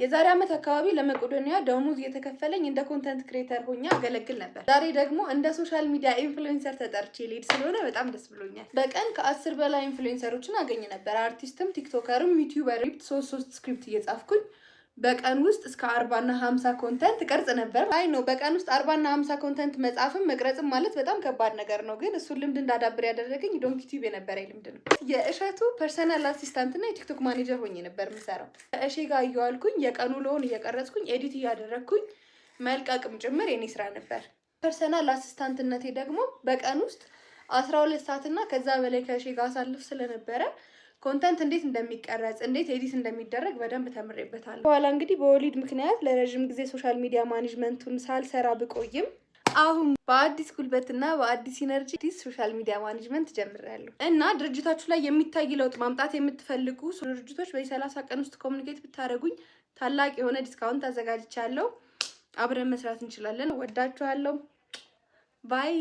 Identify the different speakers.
Speaker 1: የዛሬ ዓመት አካባቢ ለመቄዶንያ ደሞዝ እየተከፈለኝ እንደ ኮንተንት ክሬተር ሆኜ አገለግል ነበር። ዛሬ ደግሞ እንደ ሶሻል ሚዲያ ኢንፍሉዌንሰር ተጠርቼ ልሄድ ስለሆነ በጣም ደስ ብሎኛል። በቀን ከ10 በላይ ኢንፍሉዌንሰሮችን አገኝ ነበር። አርቲስትም፣ ቲክቶከርም፣ ዩቲዩበርም 3 ስክሪፕት እየጻፍኩኝ በቀን ውስጥ እስከ 40 እና 50 ኮንተንት ቀርጽ ነበር። አይ ነው በቀን ውስጥ 40 እና 50 ኮንተንት መጻፍም መቅረጽም ማለት በጣም ከባድ ነገር ነው። ግን እሱን ልምድ እንዳዳብር ያደረገኝ ዶንኪ ቲዩብ የነበረኝ ልምድ ነው። የእሸቱ ፐርሰናል አሲስታንት እና የቲክቶክ ማኔጀር ሆኜ ነበር የምሰራው። ከእሺ ጋር እየዋልኩኝ የቀኑ ውሎውን እየቀረጽኩኝ ኤዲት እያደረግኩኝ መልቀቅም ጭምር የኔ ስራ ነበር። ፐርሰናል አሲስታንትነቴ ደግሞ በቀን ውስጥ 12 ሰዓት እና ከዛ በላይ ከእሺ ጋር አሳልፍ ስለነበረ ኮንተንት እንዴት እንደሚቀረጽ እንዴት ኤዲት እንደሚደረግ በደንብ ተምሬበታለሁ። በኋላ እንግዲህ በወሊድ ምክንያት ለረጅም ጊዜ ሶሻል ሚዲያ ማኔጅመንቱን ሳልሰራ ብቆይም አሁን በአዲስ ጉልበትና በአዲስ ኢነርጂ ሶሻል ሚዲያ ማኔጅመንት ጀምሬያለሁ እና ድርጅታችሁ ላይ የሚታይ ለውጥ ማምጣት የምትፈልጉ ድርጅቶች በ30 ቀን ውስጥ ኮሙኒኬት ብታደርጉኝ ታላቅ የሆነ ዲስካውንት አዘጋጅቻለሁ። አብረን መስራት እንችላለን። ወዳችኋለሁ። ባይ